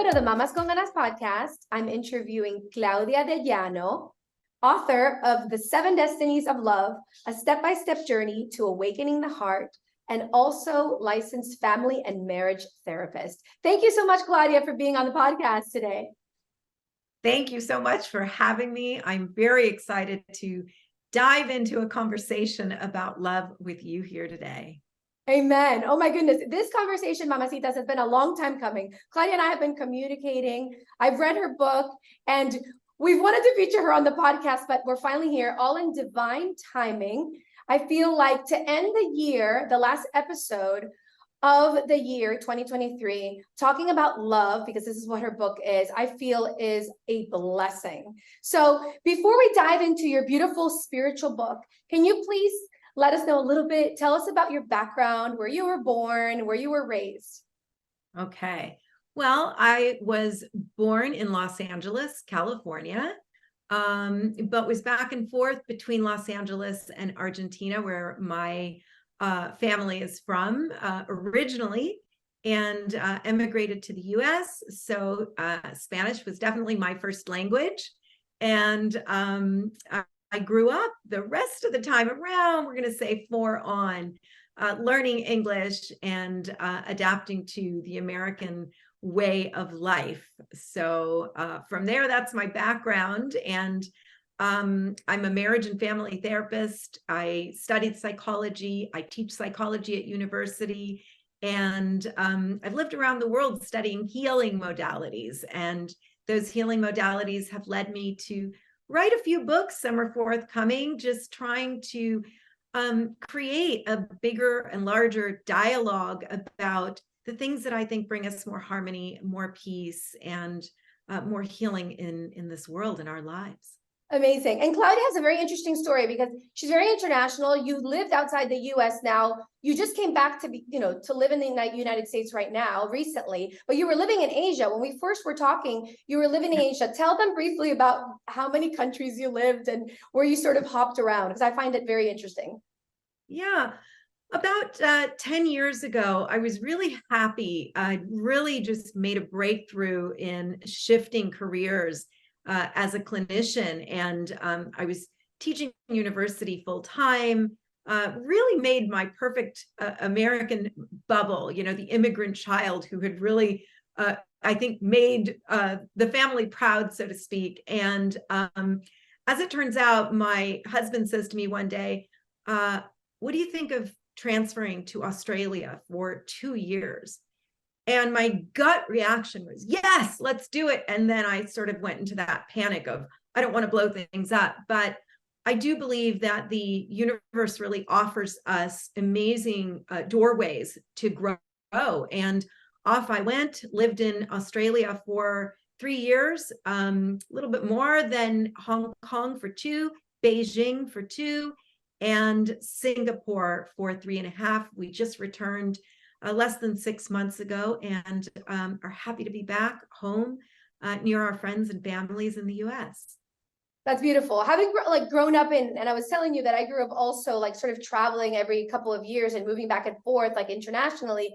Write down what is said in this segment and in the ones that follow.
to the Mamas Con Ganas podcast. I'm interviewing Claudia de Llano, author of the Seven Destinies of Love, a step-by-step journey to awakening the heart, and also licensed family and marriage therapist. Thank you so much, Claudia, for being on the podcast today. Thank you so much for having me. I'm very excited to dive into a conversation about love with you here today. Amen. Oh my goodness. This conversation, Mamacitas, has been a long time coming. Claudia and I have been communicating. I've read her book and we've wanted to feature her on the podcast, but we're finally here, all in divine timing. I feel like to end the year, the last episode of the year 2023, talking about love, because this is what her book is, I feel is a blessing. So before we dive into your beautiful spiritual book, can you please let us know a little bit, tell us about your background, where you were born, where you were raised. Okay. Well, I was born in Los Angeles, California, but was back and forth between Los Angeles and Argentina, where my family is from originally, and emigrated to the US. So Spanish was definitely my first language. And I grew up the rest of the time around, we're going to say 4 on, learning English and adapting to the American way of life. So from there, that's my background. And I'm a marriage and family therapist. I studied psychology. I teach psychology at university. And I've lived around the world studying healing modalities. And those healing modalities have led me to write a few books. Some are forthcoming, just trying to create a bigger and larger dialogue about the things that I think bring us more harmony, more peace, and more healing in this world, in our lives. Amazing. And Claudia has a very interesting story because she's very international. You lived outside the US now. You just came back to to live in the United States right now, recently, but you were living in Asia. When we first were talking, you were living in Asia. Tell them briefly about how many countries you lived and where you sort of hopped around, because I find it very interesting. Yeah. About 10 years ago, I was really happy. I really just made a breakthrough in shifting careers as a clinician. And I was teaching university full time, really made my perfect American bubble, the immigrant child who had really, I think, made the family proud, so to speak. And as it turns out, my husband says to me one day, what do you think of transferring to Australia for 2 years? And my gut reaction was, yes, let's do it. And then I sort of went into that panic of, I don't want to blow things up. But I do believe that the universe really offers us amazing doorways to grow. And off I went, lived in Australia for 3 years, a little bit more than Hong Kong for 2, Beijing for 2, and Singapore for 3.5. We just returned less than 6 months ago, and are happy to be back home near our friends and families in the US. That's beautiful. Having grown up and I was telling you that I grew up also sort of traveling every couple of years and moving back and forth internationally,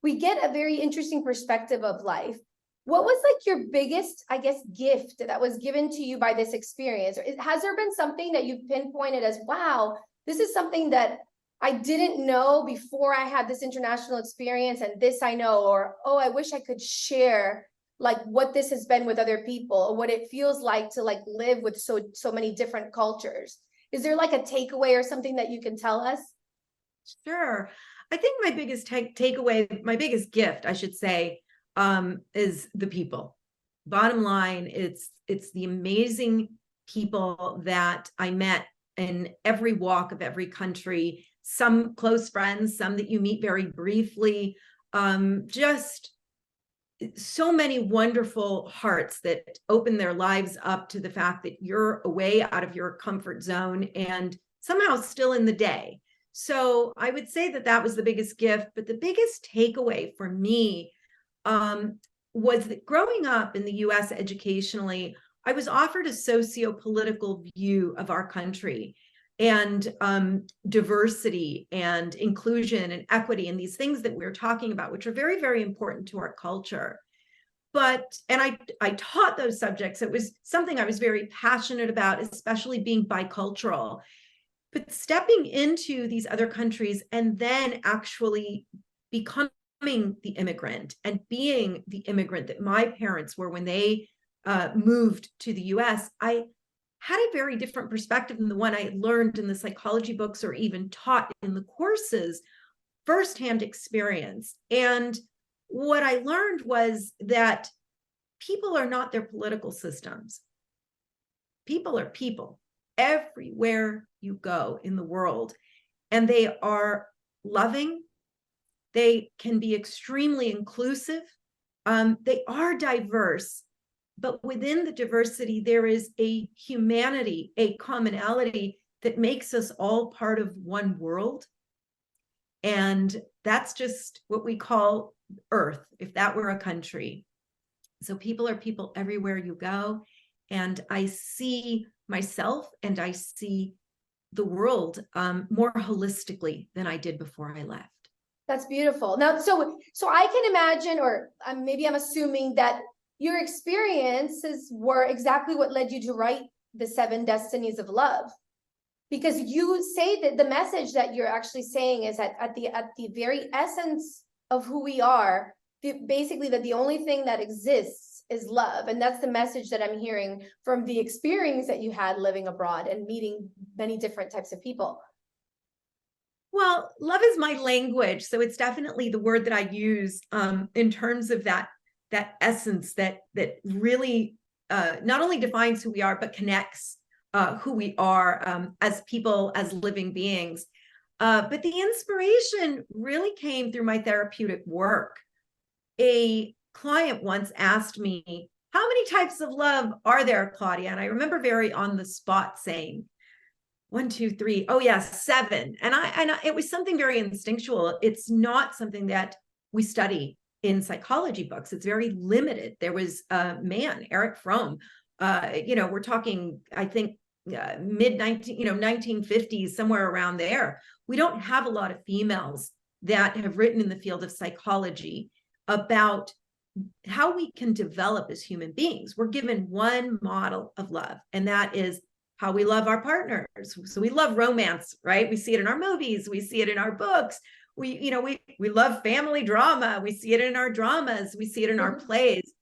we get a very interesting perspective of life. What was your biggest, I guess, gift that was given to you by this experience? Or has there been something that you've pinpointed as, wow, this is something that I didn't know before I had this international experience, and this I know, or, oh, I wish I could share what this has been with other people, or what it feels like to live with so many different cultures? Is there a takeaway or something that you can tell us? Sure. I think my biggest takeaway, my biggest gift, I should say, is the people. Bottom line, it's the amazing people that I met in every walk of every country, some close friends, some that you meet very briefly, just so many wonderful hearts that open their lives up to the fact that you're away out of your comfort zone and somehow still in the day. So I would say that was the biggest gift, but the biggest takeaway for me was that growing up in the US educationally, I was offered a socio-political view of our country and diversity and inclusion and equity and these things that we're talking about, which are very, very important to our culture. and I taught those subjects. It was something I was very passionate about, especially being bicultural. But stepping into these other countries and then actually becoming the immigrant and being the immigrant that my parents were when they moved to the US, I had a very different perspective than the one I learned in the psychology books or even taught in the courses, firsthand experience. And what I learned was that people are not their political systems. People are people everywhere you go in the world. And they are loving. They can be extremely inclusive. They are diverse. But within the diversity, there is a humanity, a commonality that makes us all part of one world. And that's just what we call Earth, if that were a country. So people are people everywhere you go. And I see myself and I see the world more holistically than I did before I left. That's beautiful. Now, so I can imagine, or maybe I'm assuming that your experiences were exactly what led you to write the Seven Destinies of Love, because you say that the message that you're actually saying is that at the very essence of who we are, basically that the only thing that exists is love. And that's the message that I'm hearing from the experience that you had living abroad and meeting many different types of people. Well, love is my language. So it's definitely the word that I use in terms of that essence that really not only defines who we are, but connects who we are as people, as living beings. But the inspiration really came through my therapeutic work. A client once asked me, how many types of love are there, Claudia? And I remember very on the spot saying, 1, 2, 3. Oh yes, 7. And it was something very instinctual. It's not something that we study in psychology books. It's very limited. There was a man, Eric Fromm, we're talking, I think, mid 1950s, somewhere around there. We don't have a lot of females that have written in the field of psychology about how we can develop as human beings. We're given one model of love, and that is how we love our partners. So we love romance, right? We see it in our movies. We see it in our books. We love family drama. We see it in our dramas. We see it in our plays.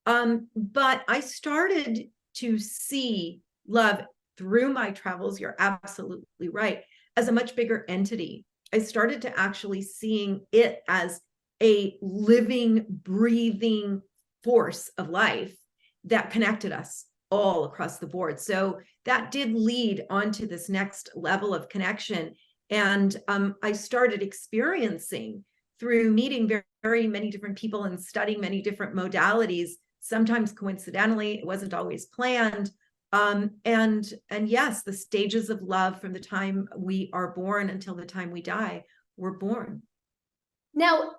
But I started to see love through my travels. You're absolutely right. As a much bigger entity. I started to actually seeing it as a living, breathing force of life that connected us all across the board. So that did lead onto this next level of connection. And I started experiencing through meeting very, very many different people and studying many different modalities, sometimes coincidentally, it wasn't always planned. And yes, the stages of love from the time we are born until the time we die, we're born. Now,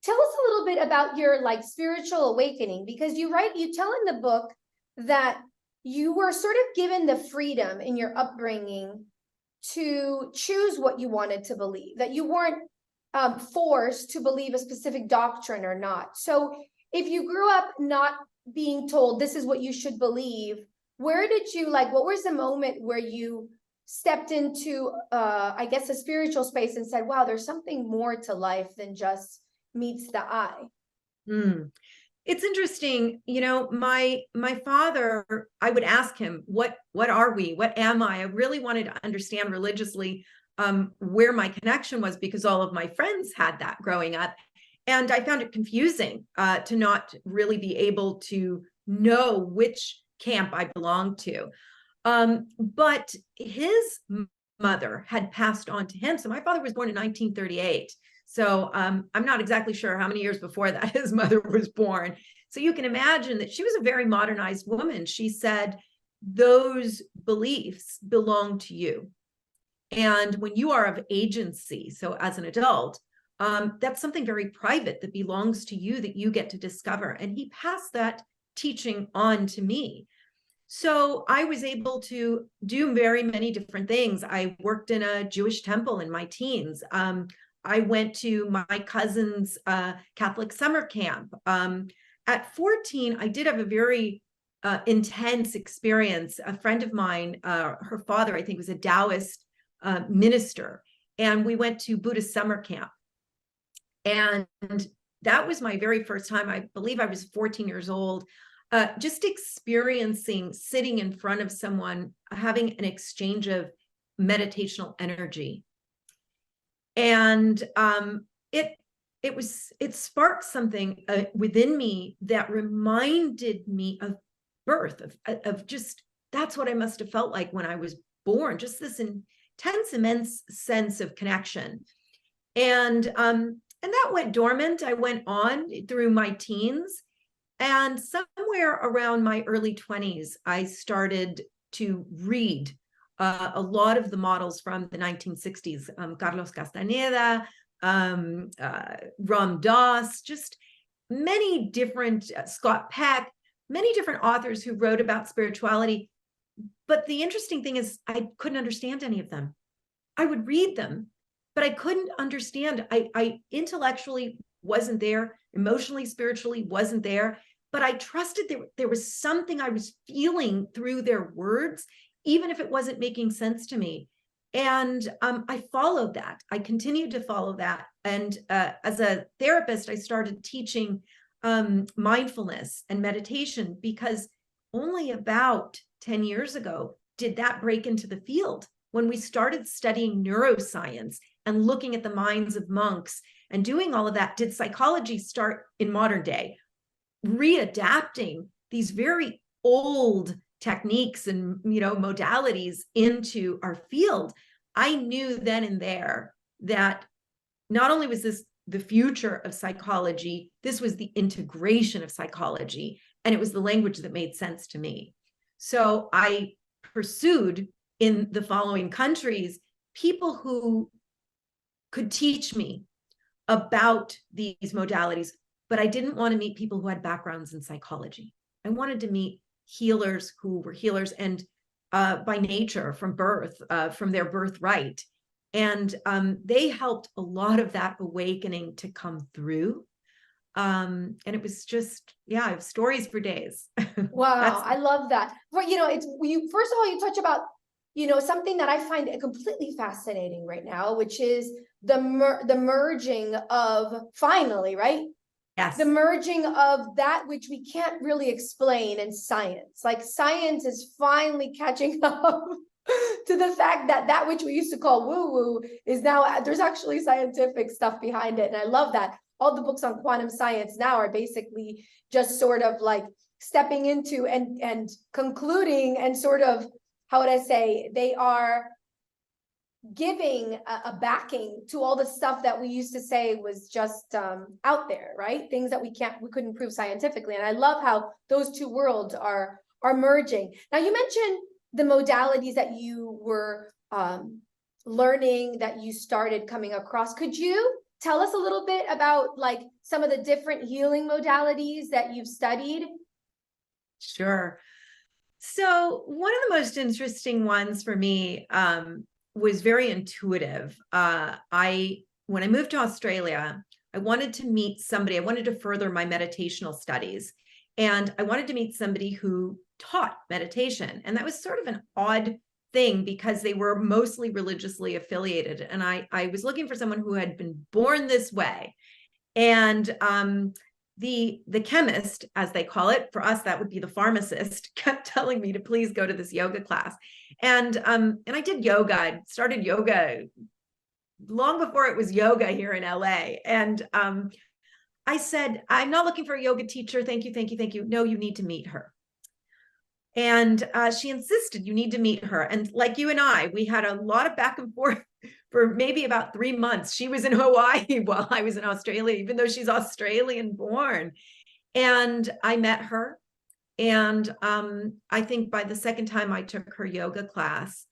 tell us a little bit about your spiritual awakening, because you tell in the book that you were sort of given the freedom in your upbringing to choose what you wanted to believe, that you weren't forced to believe a specific doctrine or not. So if you grew up not being told this is what you should believe, where did you what was the moment where you stepped into I guess a spiritual space and said, wow, there's something more to life than just meets the eye? It's interesting, my father, I would ask him, what are we? What am I? I really wanted to understand religiously where my connection was, because all of my friends had that growing up. And I found it confusing to not really be able to know which camp I belonged to. But his mother had passed on to him. So my father was born in 1938. So I'm not exactly sure how many years before that his mother was born. So you can imagine that she was a very modernized woman. She said, those beliefs belong to you. And when you are of agency, so as an adult, that's something very private that belongs to you that you get to discover. And he passed that teaching on to me. So I was able to do very many different things. I worked in a Jewish temple in my teens. I went to my cousin's Catholic summer camp. at 14, I did have a very intense experience. A friend of mine, her father, I think, was a Taoist minister, and we went to Buddhist summer camp. And that was my very first time. I believe I was 14 years old, just experiencing sitting in front of someone, having an exchange of meditational energy. And it sparked something within me that reminded me of birth, of just, that's what I must have felt like when I was born, just this intense, immense sense of connection. And that went dormant. I went on through my teens, and somewhere around my early 20s, I started to read a lot of the models from the 1960s, Carlos Castaneda, Ram Dass, just many different, Scott Peck, many different authors who wrote about spirituality. But the interesting thing is I couldn't understand any of them. I would read them, but I couldn't understand. I intellectually wasn't there, emotionally, spiritually wasn't there, but I trusted there was something I was feeling through their words, even if it wasn't making sense to me. And I followed that. I continued to follow that. And as a therapist, I started teaching mindfulness and meditation, because only about 10 years ago did that break into the field, when we started studying neuroscience and looking at the minds of monks and doing all of that. Did psychology start in modern day, readapting these very old techniques and modalities into our field? I knew then and there that not only was this the future of psychology, this was the integration of psychology, and it was the language that made sense to me. So I pursued, in the following countries, people who could teach me about these modalities, but I didn't want to meet people who had backgrounds in psychology. I wanted to meet healers who were healers, and by nature, from birth, from their birthright. And they helped a lot of that awakening to come through. And it was just, I have stories for days. Wow, I love that. But it's you. First of all, you touch about something that I find completely fascinating right now, which is the merging of, finally, right? Yes. The merging of that which we can't really explain in science. Like, science is finally catching up to the fact that that which we used to call woo-woo is now, there's actually scientific stuff behind it. And I love that. All the books on quantum science now are basically just sort of like stepping into and concluding, and sort of, how would I say, they are giving a backing to all the stuff that we used to say was just out there, right? Things that we couldn't prove scientifically. And I love how those two worlds are merging. Now, you mentioned the modalities that you were learning, that you started coming across. Could you tell us a little bit about like some of the different healing modalities that you've studied? Sure. So one of the most interesting ones for me was very intuitive. When I moved to Australia, I wanted to meet somebody. I wanted to further my meditational studies, and I wanted to meet somebody who taught meditation. And that was sort of an odd thing, because they were mostly religiously affiliated. And I was looking for someone who had been born this way. And the chemist, as they call it, for us, that would be the pharmacist, kept telling me to please go to this yoga class. And I did yoga. I started yoga long before it was yoga here in LA. And I said, I'm not looking for a yoga teacher. Thank you, thank you, thank you. No, you need to meet her. And she insisted, you need to meet her. And like you and I, we had a lot of back and forth for maybe about 3 months. She was in Hawaii while I was in Australia, even though she's Australian born. And I met her. And I think by the second time I took her yoga class,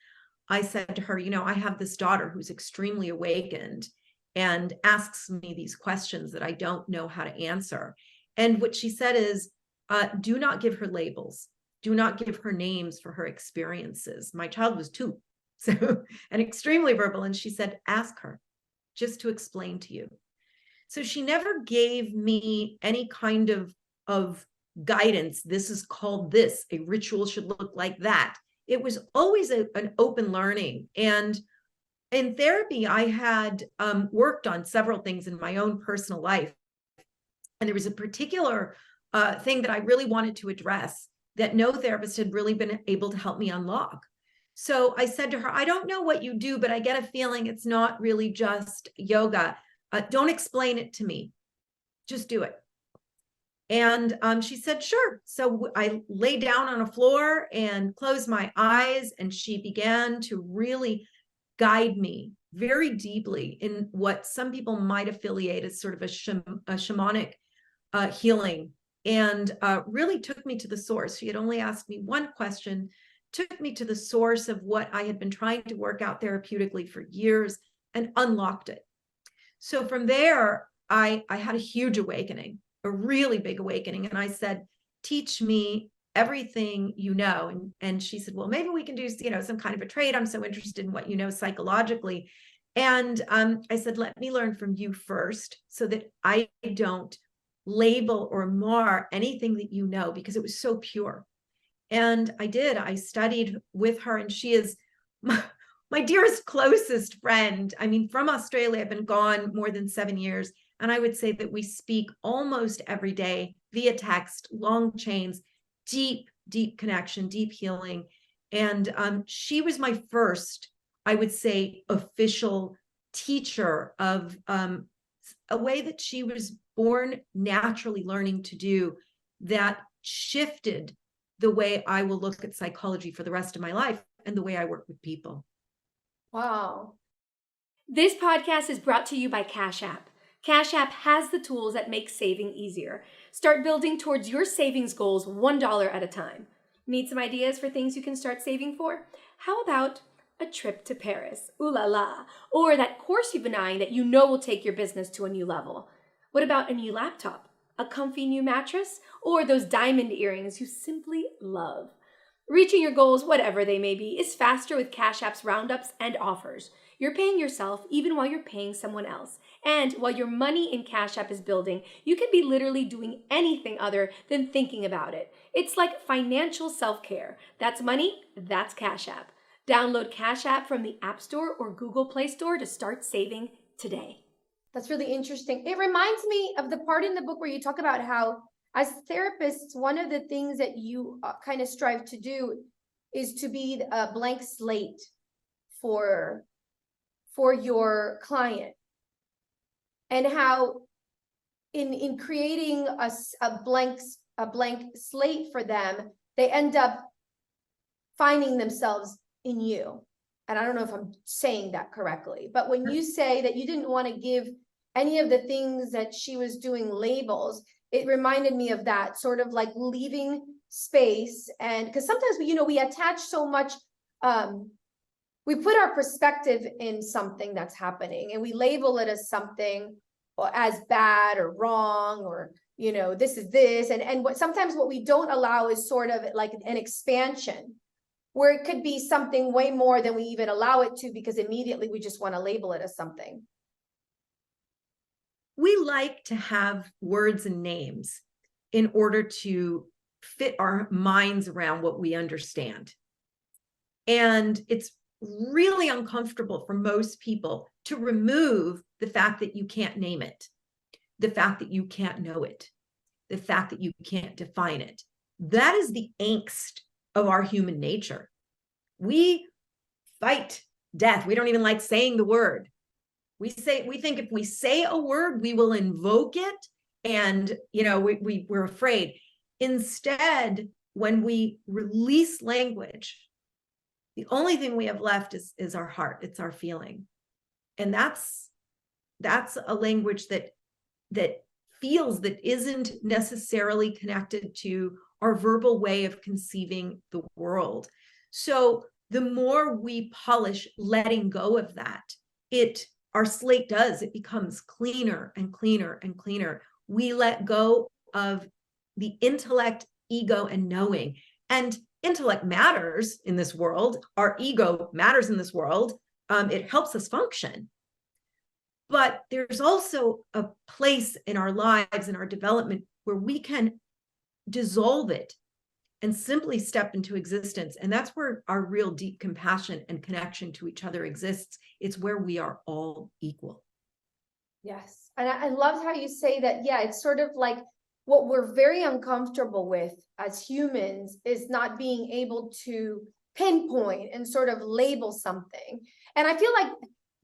I said to her, I have this daughter who's extremely awakened and asks me these questions that I don't know how to answer. And what she said is, do not give her labels. Do not give her names for her experiences. My child was 2, so, and extremely verbal. And she said, ask her just to explain to you. So she never gave me any kind of of guidance. This is called this. A ritual should look like that. It was always an open learning. And in therapy, I had worked on several things in my own personal life. And there was a particular thing that I really wanted to address that no therapist had really been able to help me unlock. So I said to her, I don't know what you do, but I get a feeling it's not really just yoga. Don't explain it to me. Just do it. And she said, sure. So I lay down on a floor and closed my eyes, and she began to really guide me very deeply in what some people might affiliate as sort of a shamanic healing, and really took me to the source. She had only asked me one question, took me to the source of what I had been trying to work out therapeutically for years, and unlocked it. So from there, I had a huge awakening, a really big awakening. And I said, teach me everything you know. And she said, well, maybe we can do, some kind of a trade. I'm so interested in what you know psychologically. And I said, let me learn from you first so that I don't label or mar anything that you know, because it was so pure. And I did. I studied with her, and she is my dearest, closest friend. I mean, from Australia, I've been gone more than 7 years. And I would say that we speak almost every day via text, long chains, deep, deep connection, deep healing. And she was my first, I would say, official teacher of a way that she was born naturally learning to do that shifted the way I will look at psychology for the rest of my life and the way I work with people. Wow. This podcast is brought to you by Cash App. Cash App has the tools that make saving easier. Start building towards your savings goals $1 at a time. Need some ideas for things you can start saving for? How about a trip to Paris? Ooh la la. Or that course you've been eyeing that you know will take your business to a new level. What about a new laptop? A comfy new mattress? Or those diamond earrings you simply love? Reaching your goals, whatever they may be, is faster with Cash App's roundups and offers. You're paying yourself even while you're paying someone else. And while your money in Cash App is building, you could be literally doing anything other than thinking about it. It's like financial self-care. That's money, that's Cash App. Download Cash App from the App Store or Google Play Store to start saving today. That's really interesting. It reminds me of the part in the book where you talk about how, as therapists, one of the things that you kind of strive to do is to be a blank slate for your client, and how in creating a blank slate for them, they end up finding themselves in you. And I don't know if I'm saying that correctly, but when you say that you didn't want to give any of the things that she was doing labels, it reminded me of that, sort of like leaving space. And because sometimes we attach so much, we put our perspective in something that's happening, and we label it as something, or as bad or wrong, or this is this, and sometimes what we don't allow is sort of like an expansion, where it could be something way more than we even allow it to, because immediately we just want to label it as something. We like to have words and names in order to fit our minds around what we understand. And it's really uncomfortable for most people to remove the fact that you can't name it, the fact that you can't know it, the fact that you can't define it. That is the angst of our human nature. We fight death. We don't even like saying the word. We think if we say a word, we will invoke it, and we're afraid. Instead, when we release language, the only thing we have left is our heart. It's our feeling. And that's a language that feels, that isn't necessarily connected to our verbal way of conceiving the world. So the more we polish letting go of that, our slate it becomes cleaner and cleaner and cleaner. We let go of the intellect, ego, and knowing. And intellect matters in this world. Our ego matters in this world. It helps us function. But there's also a place in our lives and our development where we can dissolve it and simply step into existence. And that's where our real deep compassion and connection to each other exists. It's where we are all equal. Yes. And I loved how you say that. Yeah, it's sort of like what we're very uncomfortable with as humans is not being able to pinpoint and sort of label something. And I feel like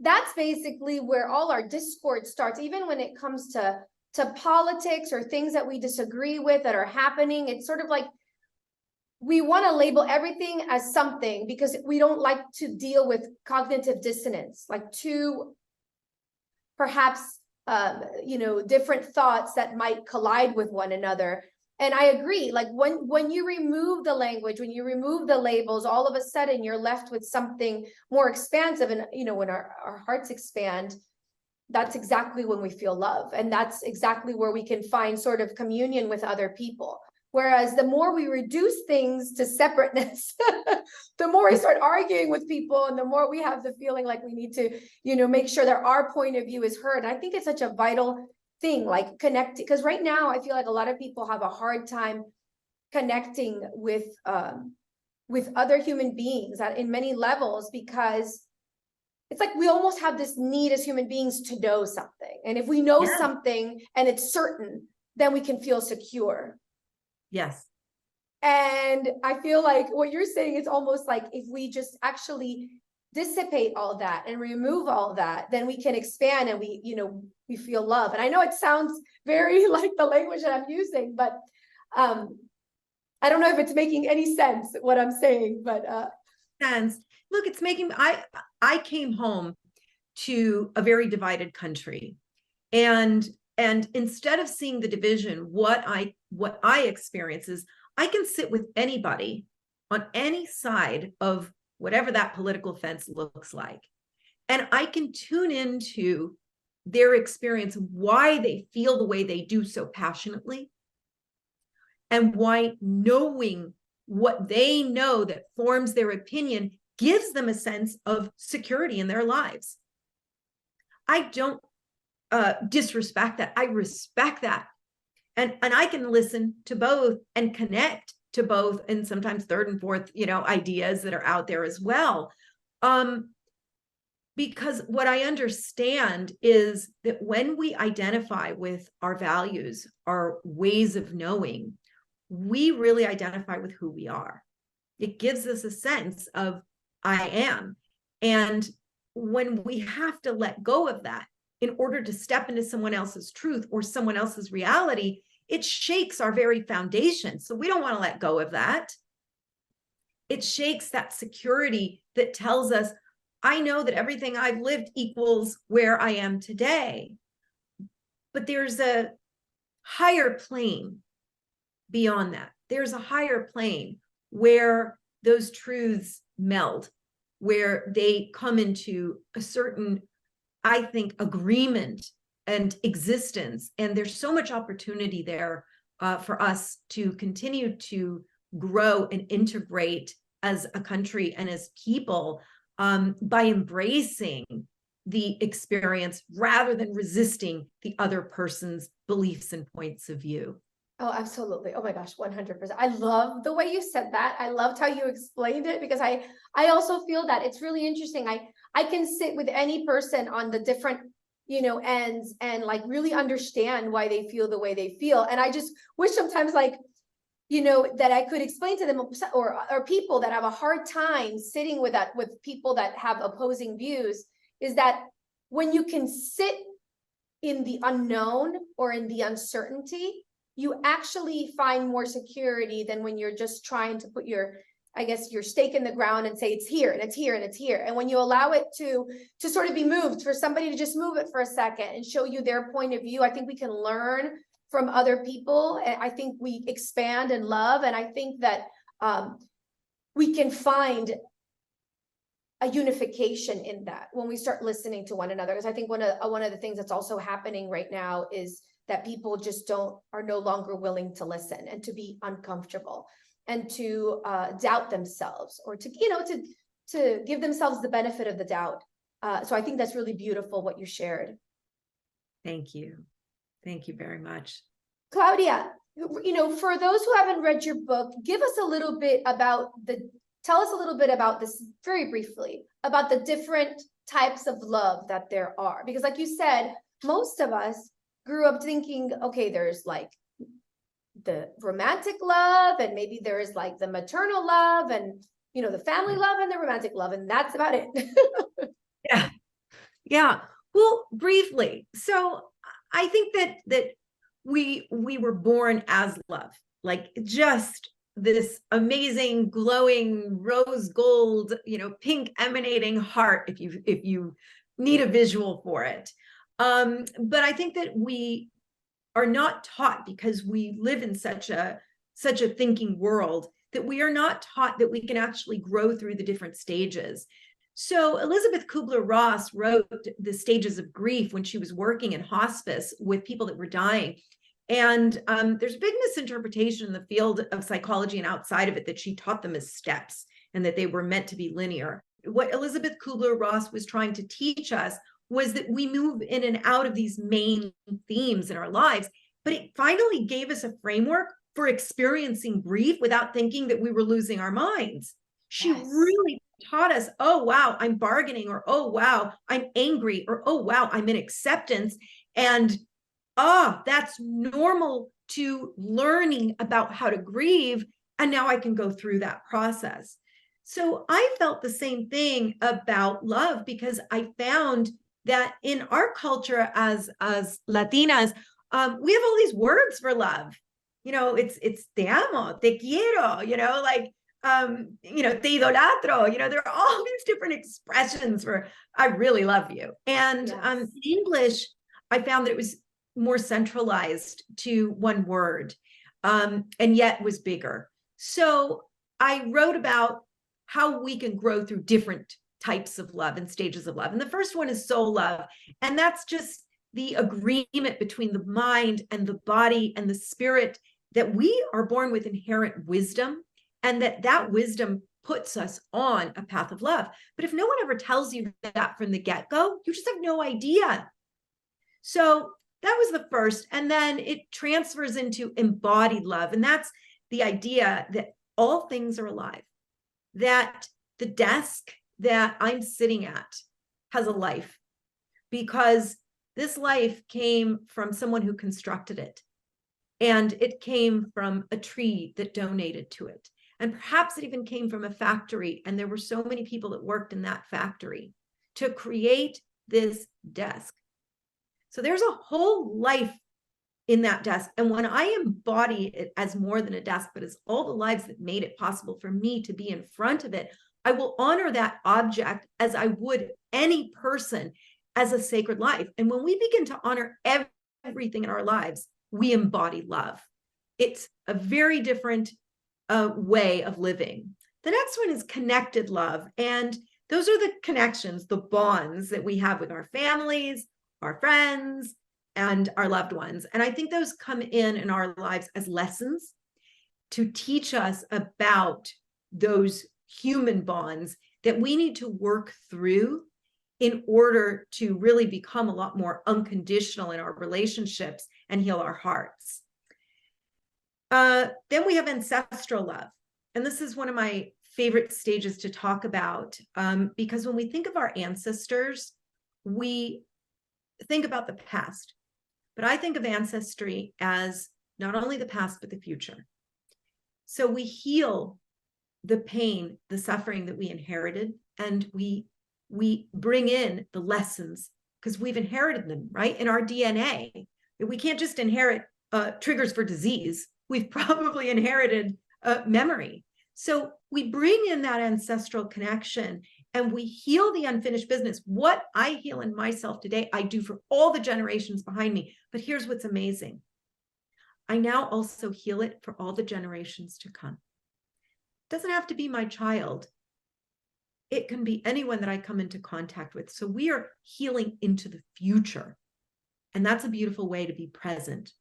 that's basically where all our discord starts, even when it comes to politics or things that we disagree with that are happening. It's sort of like we want to label everything as something because we don't like to deal with cognitive dissonance, like two perhaps different thoughts that might collide with one another. And I agree, like when you remove the language, when you remove the labels, all of a sudden you're left with something more expansive. And when our hearts expand, that's exactly when we feel love. And that's exactly where we can find sort of communion with other people. Whereas the more we reduce things to separateness, the more we start arguing with people, and the more we have the feeling like we need to, make sure that our point of view is heard. And I think it's such a vital thing, like connecting, because right now I feel like a lot of people have a hard time connecting with other human beings in many levels, because it's like we almost have this need as human beings to know something. And if we know something and it's certain, then we can feel secure. Yes. And I feel like what you're saying is almost like if we just actually dissipate all that and remove all that, then we can expand and we feel love. And I know it sounds very like the language that I'm using, but I don't know if it's making any sense what I'm saying, but sense. Look, it's making I came home to a very divided country, and instead of seeing the division, what I experience is I can sit with anybody on any side of whatever that political fence looks like, and I can tune into their experience, why they feel the way they do so passionately, and why knowing what they know that forms their opinion gives them a sense of security in their lives. I don't disrespect that. I respect that. And I can listen to both and connect to both, and sometimes third and fourth, ideas that are out there as well. Because what I understand is that when we identify with our values, our ways of knowing, we really identify with who we are. It gives us a sense of I am. And when we have to let go of that in order to step into someone else's truth or someone else's reality, it shakes our very foundation. So we don't want to let go of that. It shakes that security that tells us, I know that everything I've lived equals where I am today. But there's a higher plane beyond that. There's a higher plane where those truths meld, where they come into a certain, I think, agreement and existence. And there's so much opportunity there for us to continue to grow and integrate as a country and as people by embracing the experience rather than resisting the other person's beliefs and points of view. Oh, absolutely. Oh my gosh, 100%. I love the way you said that. I loved how you explained it, because I also feel that it's really interesting. I can sit with any person on the different, ends and like really understand why they feel the way they feel. And I just wish sometimes that I could explain to them, or people that have a hard time sitting with people that have opposing views, is that when you can sit in the unknown or in the uncertainty, you actually find more security than when you're just trying to put your stake in the ground and say it's here and it's here and it's here. And when you allow it to sort of be moved, for somebody to just move it for a second and show you their point of view, I think we can learn from other people. And I think we expand in love. And I think that we can find a unification in that when we start listening to one another. Because I think one of the things that's also happening right now is that people just are no longer willing to listen and to be uncomfortable and to doubt themselves, or to give themselves the benefit of the doubt. So I think that's really beautiful what you shared. Thank you. Thank you very much. Claudia, you know, for those who haven't read your book, tell us a little bit about this very briefly, about the different types of love that there are. Because like you said, most of us grew up thinking, okay, there's like the romantic love, and maybe there's like the maternal love, and, you know, the family love and the romantic love, and that's about it. Yeah. Yeah. Well, briefly. So I think that we were born as love, like just this amazing, glowing, rose gold, you know, pink emanating heart, if you need a visual for it. But I think that we are not taught, because we live in such a thinking world, that we are not taught that we can actually grow through the different stages. So Elizabeth Kubler-Ross wrote The Stages of Grief when she was working in hospice with people that were dying. And there's a big misinterpretation in the field of psychology and outside of it that she taught them as steps and that they were meant to be linear. What Elizabeth Kubler-Ross was trying to teach us was that we move in and out of these main themes in our lives, but it finally gave us a framework for experiencing grief without thinking that we were losing our minds. She really taught us, oh, wow, I'm bargaining, or, oh, wow, I'm angry, or, oh, wow, I'm in acceptance. And, that's normal to learning about how to grieve. And now I can go through that process. So I felt the same thing about love, because I found that in our culture as Latinas, we have all these words for love. You know, it's te amo, te quiero, you know, like, you know, te idolatro, you know, there are all these different expressions for I really love you. And in English, I found that it was more centralized to one word, and yet was bigger. So I wrote about how we can grow through different types of love and stages of love. And the first one is soul love. And that's just the agreement between the mind and the body and the spirit, that we are born with inherent wisdom, and that wisdom puts us on a path of love. But if no one ever tells you that from the get-go, you just have no idea. So that was the first. And then it transfers into embodied love. And that's the idea that all things are alive, that the desk that I'm sitting at has a life, because this life came from someone who constructed it. And it came from a tree that donated to it. And perhaps it even came from a factory. And there were so many people that worked in that factory to create this desk. So there's a whole life in that desk. And when I embody it as more than a desk, but as all the lives that made it possible for me to be in front of it, I will honor that object as I would any person as a sacred life. And when we begin to honor everything in our lives, we embody love. It's a very different way of living. The next one is connected love. And those are the connections, the bonds that we have with our families, our friends, and our loved ones. And I think those come in our lives as lessons to teach us about those human bonds that we need to work through in order to really become a lot more unconditional in our relationships and heal our hearts. Then we have ancestral love. And this is one of my favorite stages to talk about, because when we think of our ancestors, we think about the past. But I think of ancestry as not only the past, but the future. So we heal the pain, the suffering that we inherited, and we bring in the lessons because we've inherited them, right? In our DNA. We can't just inherit triggers for disease. We've probably inherited memory. So we bring in that ancestral connection and we heal the unfinished business. What I heal in myself today, I do for all the generations behind me. But here's what's amazing. I now also heal it for all the generations to come. It doesn't have to be my child. It can be anyone that I come into contact with. So we are healing into the future. And that's a beautiful way to be present.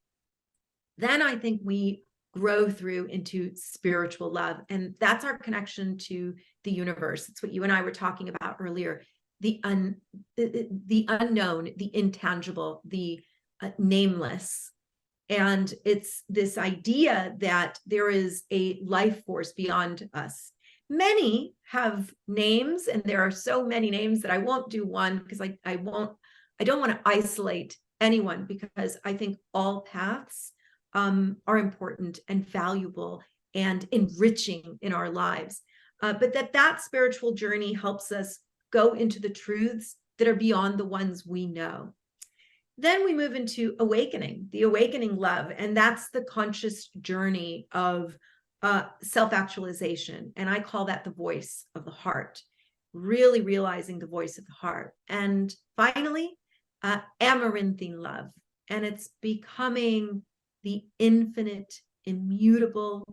Then I think we grow through into spiritual love. And that's our connection to the universe. It's what you and I were talking about earlier. The unknown, the intangible, the nameless. And it's this idea that there is a life force beyond us. Many have names, and there are so many names that I won't do one because I don't want to isolate anyone, because I think all paths are important and valuable and enriching in our lives. But that spiritual journey helps us go into the truths that are beyond the ones we know. Then we move into awakening, the awakening love, and that's the conscious journey of self-actualization. And I call that the voice of the heart, really realizing the voice of the heart. And finally, amaranthine love. And it's becoming the infinite, immutable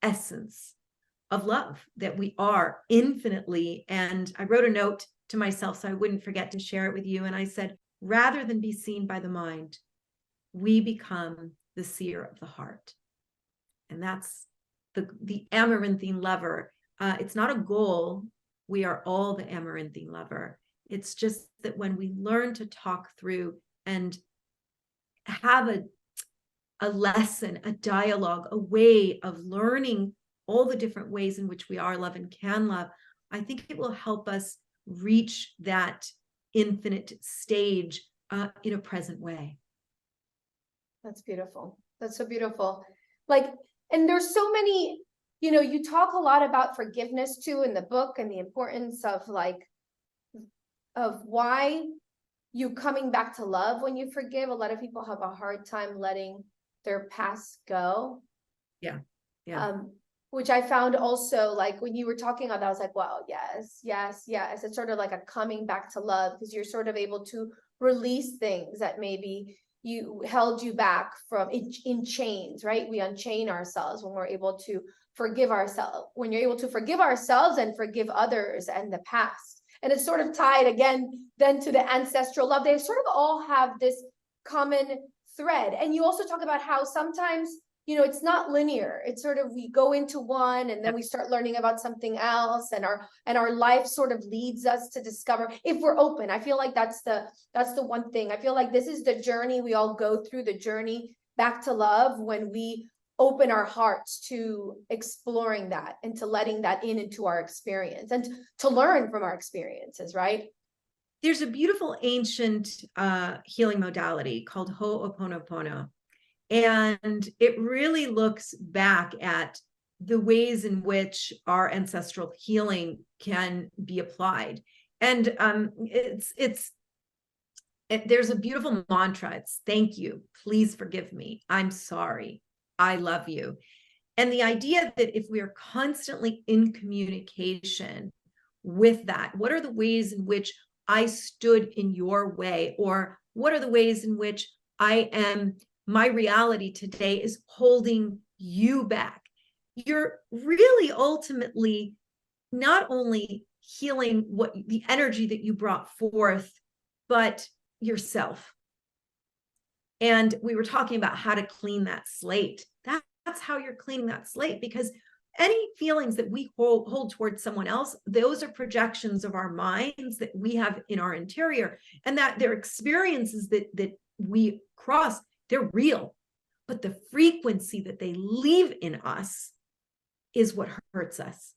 essence of love, that we are infinitely. And I wrote a note to myself so I wouldn't forget to share it with you. And I said, rather than be seen by the mind, we become the seer of the heart. And that's the amaranthine lover. It's not a goal. We are all the amaranthine lover. It's just that when we learn to talk through and have a lesson, a dialogue, a way of learning all the different ways in which we are love and can love, I think it will help us reach that infinite stage in a present way. That's beautiful. That's so beautiful. Like, and there's so many, you talk a lot about forgiveness too in the book, and the importance of why you coming back to love when you forgive. A lot of people have a hard time letting their past go. Yeah. Which I found also, like when you were talking about that, I was like, wow, yes. It's sort of like a coming back to love, because you're sort of able to release things that maybe you held you back from in chains, right? We unchain ourselves when we're able to forgive ourselves, when you're able to forgive ourselves and forgive others and the past. And it's sort of tied again then to the ancestral love. They sort of all have this common thread. And you also talk about how sometimes, it's not linear. It's sort of, we go into one and then we start learning about something else, and our life sort of leads us to discover, if we're open. I feel like that's the one thing. I feel like this is the journey we all go through, the journey back to love, when we open our hearts to exploring that and to letting that into our experience and to learn from our experiences, right? There's a beautiful ancient healing modality called Ho'oponopono. And it really looks back at the ways in which our ancestral healing can be applied. And there's a beautiful mantra. It's thank you, please forgive me, I'm sorry, I love you. And the idea that if we are constantly in communication with that, what are the ways in which I stood in your way? Or what are the ways in which my reality today is holding you back? You're really ultimately not only healing what the energy that you brought forth, but yourself. And we were talking about how to clean that slate. That's how you're cleaning that slate, because any feelings that we hold towards someone else, those are projections of our minds that we have in our interior, and that they're experiences that we cross. They're real, but the frequency that they leave in us is what hurts us.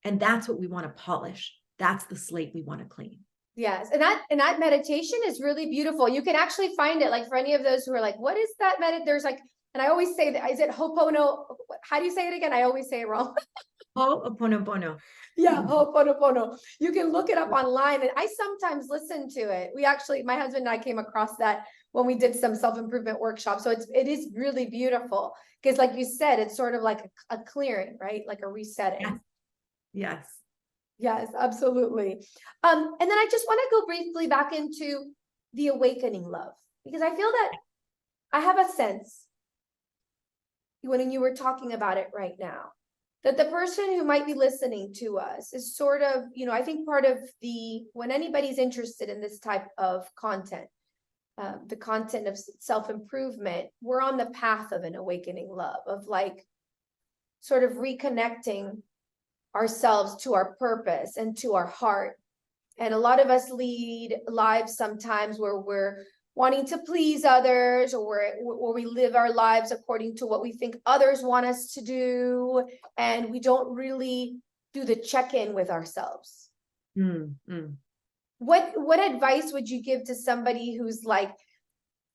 And that's what we want to polish. That's the slate we want to clean. Yes. And that meditation is really beautiful. You can actually find it, like, for any of those who are like, what is that there's like, and I always say that, is it Ho'opono? How do you say it again? I always say it wrong. Ho'oponopono. Yeah, Ho'oponopono. You can look it up online, and I sometimes listen to it. My husband and I came across that when we did some self-improvement workshops. So it is really beautiful, because like you said, it's sort of like a clearing, right? Like a resetting. Yes, absolutely. And then I just want to go briefly back into the awakening love, because I feel that I have a sense when you were talking about it right now, that the person who might be listening to us is sort of, I think part of when anybody's interested in this type of content, the content of self-improvement, we're on the path of an awakening love, of like sort of reconnecting ourselves to our purpose and to our heart. And a lot of us lead lives sometimes where wanting to please others, or we live our lives according to what we think others want us to do, and we don't really do the check-in with ourselves. What advice would you give to somebody who's like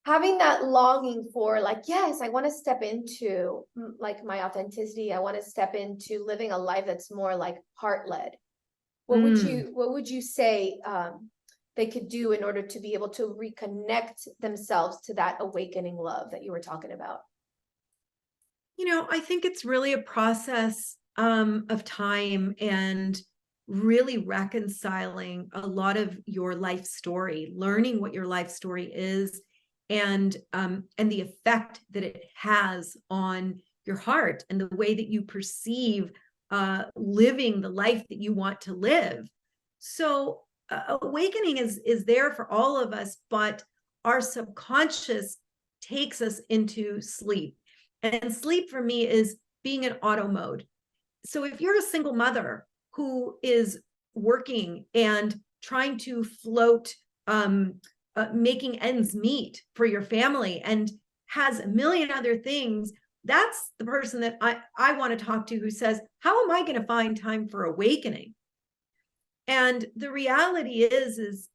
having that longing for, like, yes, I want to step into like my authenticity, I want to step into living a life that's more like heart-led? What would you say they could do in order to be able to reconnect themselves to that awakening love that you were talking about? I think it's really a process of time and really reconciling a lot of your life story, learning what your life story is, and the effect that it has on your heart and the way that you perceive living the life that you want to live. So awakening is there for all of us, but our subconscious takes us into sleep. And sleep for me is being in auto mode. So if you're a single mother who is working and trying to float, making ends meet for your family and has a million other things, that's the person that I want to talk to, who says, how am I going to find time for awakening? And the reality is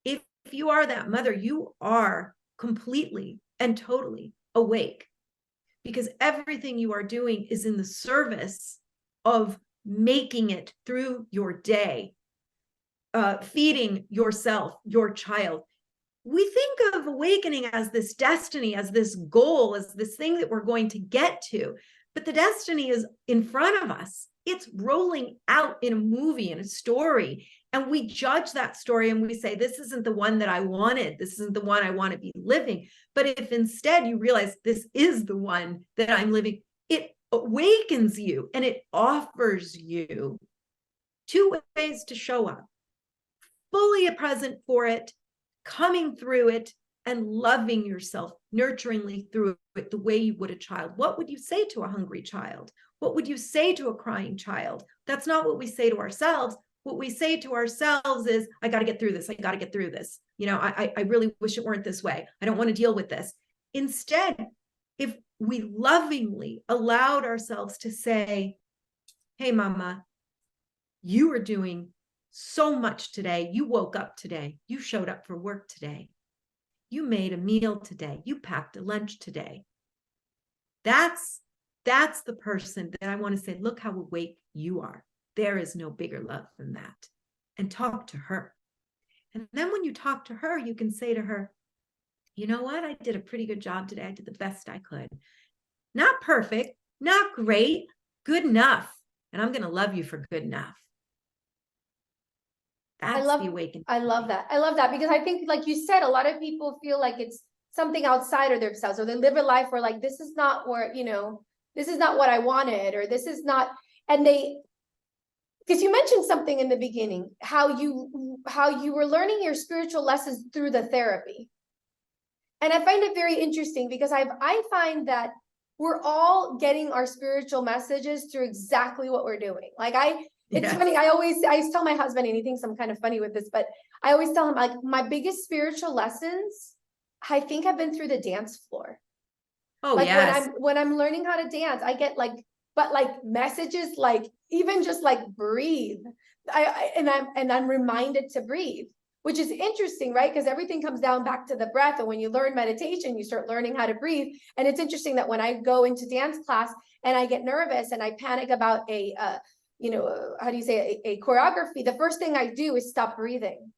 if you are that mother, you are completely and totally awake, because everything you are doing is in the service of making it through your day, feeding yourself, your child. We think of awakening as this destiny, as this goal, as this thing that we're going to get to, but the destiny is in front of us. It's rolling out in a movie, in a story, and we judge that story and we say, this isn't the one that I wanted. This isn't the one I want to be living. But if instead you realize this is the one that I'm living, it awakens you and it offers you two ways to show up: fully present for it, coming through it, and loving yourself nurturingly through it the way you would a child. What would you say to a hungry child? What would you say to a crying child? That's not what we say to ourselves. What we say to ourselves is, I got to get through this. I got to get through this. I really wish it weren't this way. I don't want to deal with this. Instead, if we lovingly allowed ourselves to say, hey, mama, you are doing so much today. You woke up today. You showed up for work today. You made a meal today. You packed a lunch today. That's the person that I want to say, look how awake you are. There is no bigger love than that. And talk to her. And then when you talk to her, you can say to her, you know what? I did a pretty good job today. I did the best I could. Not perfect, not great, good enough. And I'm going to love you for good enough. That's the awakening. I love that. I love that, because I think, like you said, a lot of people feel like it's something outside of themselves, or they live a life where, like, this is not where, this is not what I wanted, or this is not, and because you mentioned something in the beginning, how you were learning your spiritual lessons through the therapy. And I find it very interesting, because I find that we're all getting our spiritual messages through exactly what we're doing. It's funny. I always tell my husband, and he thinks I'm kind of funny with this, but I always tell him, like, my biggest spiritual lessons, I think, have been through the dance floor. Oh, like yes. when I'm learning how to dance, I get messages, like, even just like, breathe. I'm reminded to breathe, which is interesting, right? Because everything comes down back to the breath. And when you learn meditation, you start learning how to breathe. And it's interesting that when I go into dance class and I get nervous and I panic about how do you say, a choreography, the first thing I do is stop breathing.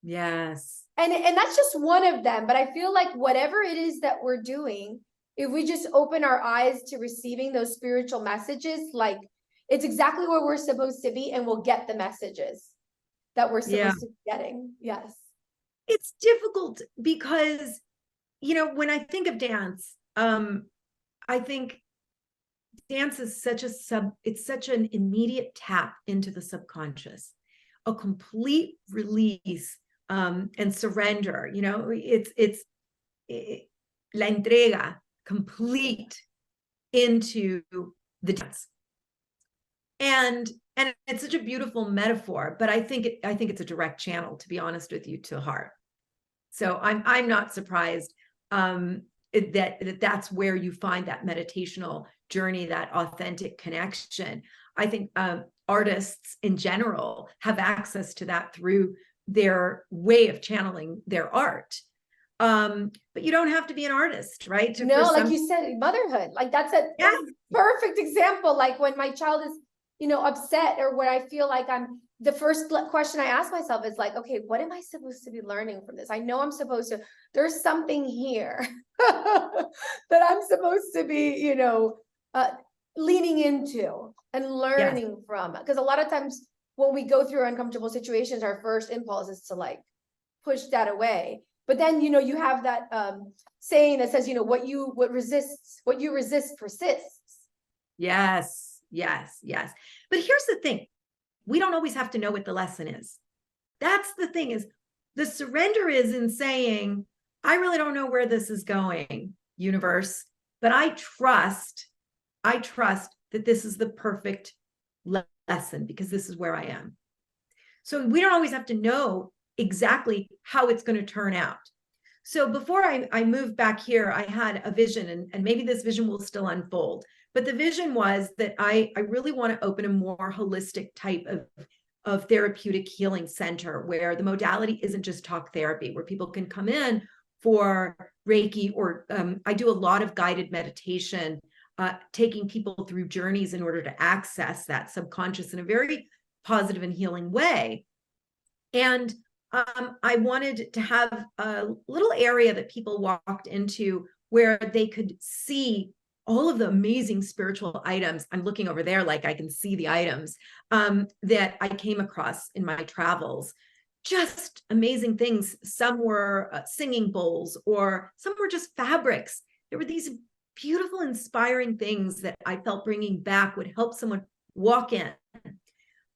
Yes. And that's just one of them. But I feel like whatever it is that we're doing, if we just open our eyes to receiving those spiritual messages, like, it's exactly where we're supposed to be, and we'll get the messages that we're supposed to be getting. Yes. It's difficult because, when I think of dance, I think dance is it's such an immediate tap into the subconscious, a complete release, and surrender. It's la entrega complete into the dance. And it's such a beautiful metaphor, but I think it's a direct channel, to be honest with you, to heart. So I'm not surprised that's where you find that meditational journey, that authentic connection. I think artists in general have access to that through their way of channeling their art. But you don't have to be an artist, right? No, like you said, motherhood, like that's a perfect example. Like when my child is, upset, or when I feel like the first question I ask myself is like, okay, what am I supposed to be learning from this? I know I'm supposed to, there's something here that I'm supposed to be, leaning into and learning from. Because a lot of times when we go through uncomfortable situations, our first impulse is to like push that away. But then, you have that saying that says, what you resist persists. Yes. But here's the thing. We don't always have to know what the lesson is. That's the thing, is the surrender is in saying, I really don't know where this is going, universe, but I trust that this is the perfect lesson because this is where I am. So we don't always have to know exactly how it's going to turn out. So before I moved back here, I had a vision, and maybe this vision will still unfold. But the vision was that I really want to open a more holistic type of therapeutic healing center where the modality isn't just talk therapy, where people can come in for Reiki, or I do a lot of guided meditation, taking people through journeys in order to access that subconscious in a very positive and healing way. And I wanted to have a little area that people walked into where they could see all of the amazing spiritual items. I'm looking over there like I can see the items that I came across in my travels. Just amazing things. Some were singing bowls, or some were just fabrics. There were these beautiful, inspiring things that I felt bringing back would help someone walk in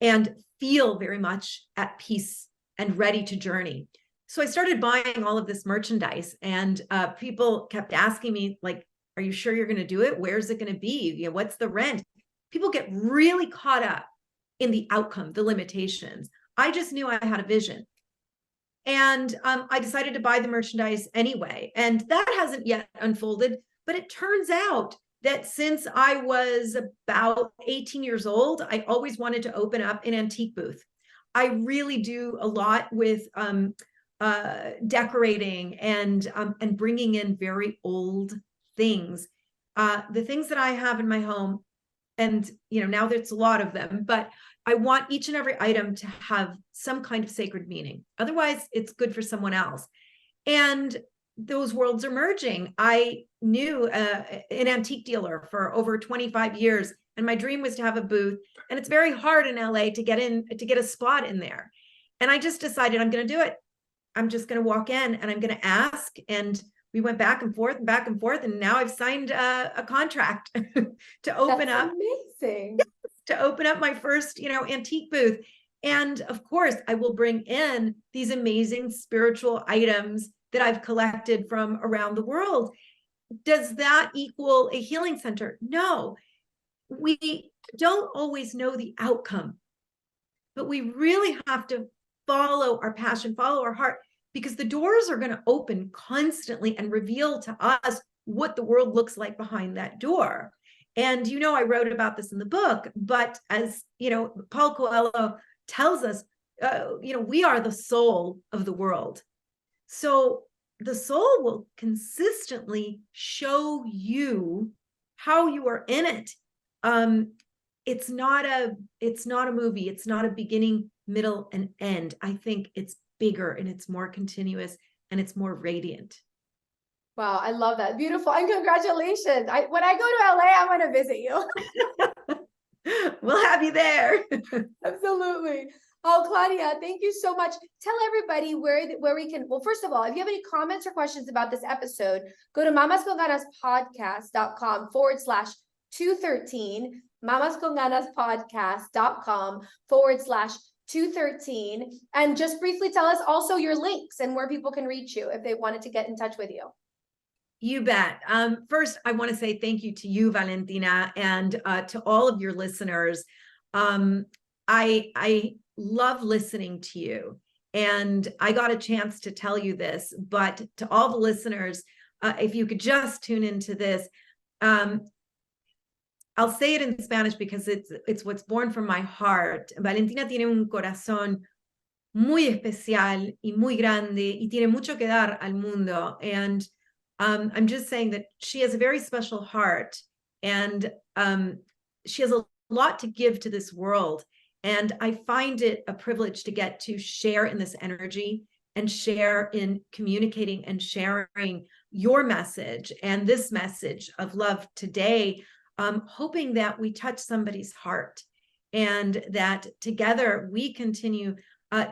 and feel very much at peace and ready to journey. So I started buying all of this merchandise, and people kept asking me, like, are you sure you're going to do it? Where's it going to be? What's the rent? People get really caught up in the outcome, the limitations. I just knew I had a vision. And I decided to buy the merchandise anyway. And that hasn't yet unfolded, but it turns out that since I was about 18 years old, I always wanted to open up an antique booth. I really do a lot with decorating and bringing in very old things. The things that I have in my home, and now there's a lot of them, but I want each and every item to have some kind of sacred meaning. Otherwise, it's good for someone else. And those worlds are merging. I knew an antique dealer for over 25 years, and my dream was to have a booth. And it's very hard in LA to get a spot in there. And I just decided I'm going to do it. I'm just going to walk in and I'm going to ask. And we went back and forth. And now I've signed a contract to open up. Amazing. To open up my first, antique booth. And of course, I will bring in these amazing spiritual items that I've collected from around the world. Does that equal a healing center? No. We don't always know the outcome, but we really have to follow our passion, follow our heart, because the doors are going to open constantly and reveal to us what the world looks like behind that door. And, I wrote about this in the book, but as, Paul Coelho tells us, we are the soul of the world. So the soul will consistently show you how you are in it. It's not a movie. It's not a beginning, middle, and end. I think it's bigger and it's more continuous and it's more radiant. Wow, I love that. Beautiful. And congratulations. When I go to LA, I want to visit you. We'll have you there. Absolutely. Oh, Claudia, thank you so much. Tell everybody where we can, well, first of all, if you have any comments or questions about this episode, go to mamasconganaspodcast.com/213, mamasconganaspodcast.com/213. And just briefly tell us also your links and where people can reach you if they wanted to get in touch with you. You bet. First, I want to say thank you to you, Valentina, and to all of your listeners. I love listening to you. And I got a chance to tell you this, but to all the listeners, if you could just tune into this, I'll say it in Spanish because it's what's born from my heart. Valentina tiene un corazón muy especial y muy grande y tiene mucho que dar al mundo. And I'm just saying that she has a very special heart, and she has a lot to give to this world. And I find it a privilege to get to share in this energy and share in communicating and sharing your message and this message of love today, hoping that we touch somebody's heart and that together we continue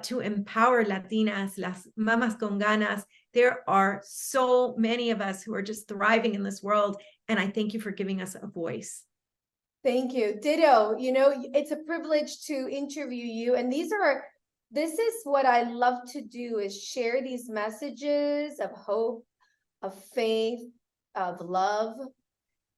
to empower Latinas, las Mamas Con Ganas. There are so many of us who are just thriving in this world, and I thank you for giving us a voice. Thank you. Ditto. You know, it's a privilege to interview you. And this is what I love to do, is share these messages of hope, of faith, of love.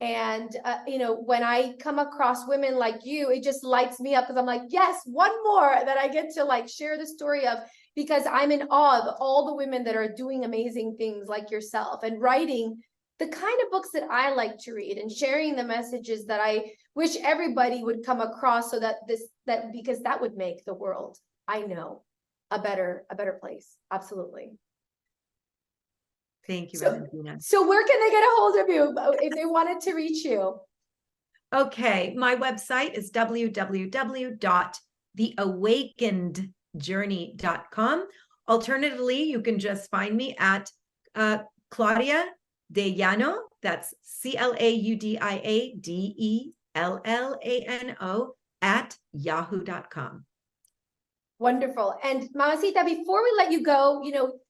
And, you know, when I come across women like you, it just lights me up, because I'm like, yes, one more that I get to like share the story of, because I'm in awe of all the women that are doing amazing things like yourself and writing the kind of books that I like to read and sharing the messages that I wish everybody would come across, so that because that would make the world, I know, a better place. Absolutely. Thank you, Valentina. So where can they get a hold of you if they wanted to reach you? Okay, my website is www.theawakenedjourney.com. Alternatively, you can just find me at Claudia de Llano. That's ClaudiaDellano @yahoo.com. Wonderful. And Mamacita, before we let you go, you know,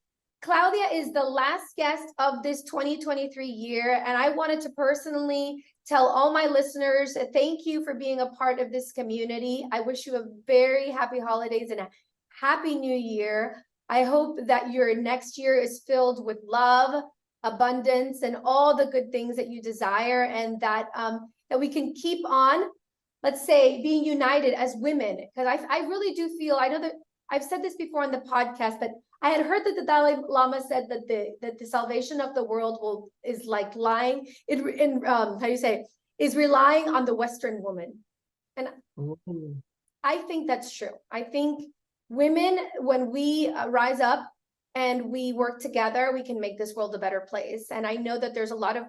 Claudia is the last guest of this 2023 year, and I wanted to personally tell all my listeners thank you for being a part of this community. I wish you a very happy holidays and a happy new year. I hope that your next year is filled with love, abundance, and all the good things that you desire, and that we can keep on, let's say, being united as women. Because I really do feel, I know that I've said this before on the podcast, but I had heard that the Dalai Lama said that the salvation of the world is like lying is relying on the Western woman. And I think that's true. I think women, when we rise up and we work together, we can make this world a better place. And I know that there's a lot of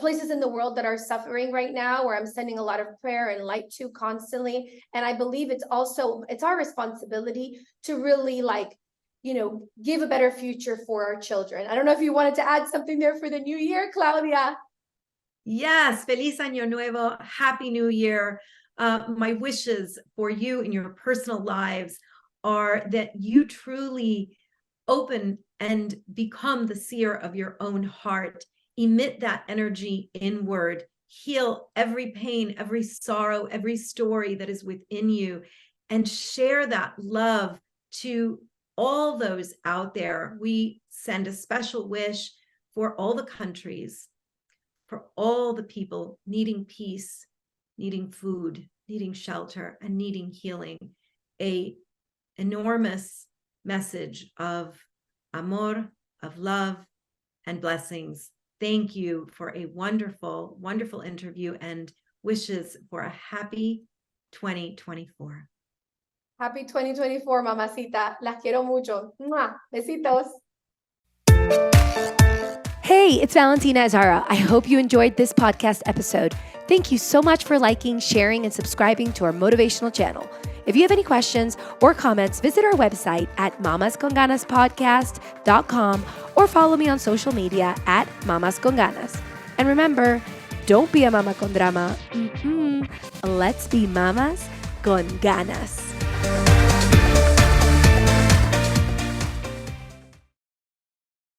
places in the world that are suffering right now, where I'm sending a lot of prayer and light to constantly. And I believe it's our responsibility to really, like, you know, give a better future for our children. I don't know if you wanted to add something there for the new year, Claudia. Yes, Feliz Año Nuevo, Happy New Year. My wishes for you in your personal lives are that you truly open and become the seer of your own heart. Emit that energy inward. Heal every pain, every sorrow, every story that is within you, and share that love to all those out there. We send a special wish for all the countries, for all the people needing peace, needing food, needing shelter, and needing healing. An enormous message of amor, of love, and blessings. Thank you for a wonderful, wonderful interview, and wishes for a happy 2024. Happy 2024, mamacita. Las quiero mucho. ¡Mua! Besitos. Hey, it's Valentina Azara. I hope you enjoyed this podcast episode. Thank you so much for liking, sharing, and subscribing to our motivational channel. If you have any questions or comments, visit our website at mamasconganaspodcast.com or follow me on social media at Mamas Con Ganas. And remember, don't be a mama con drama. Let's be mamas con ganas.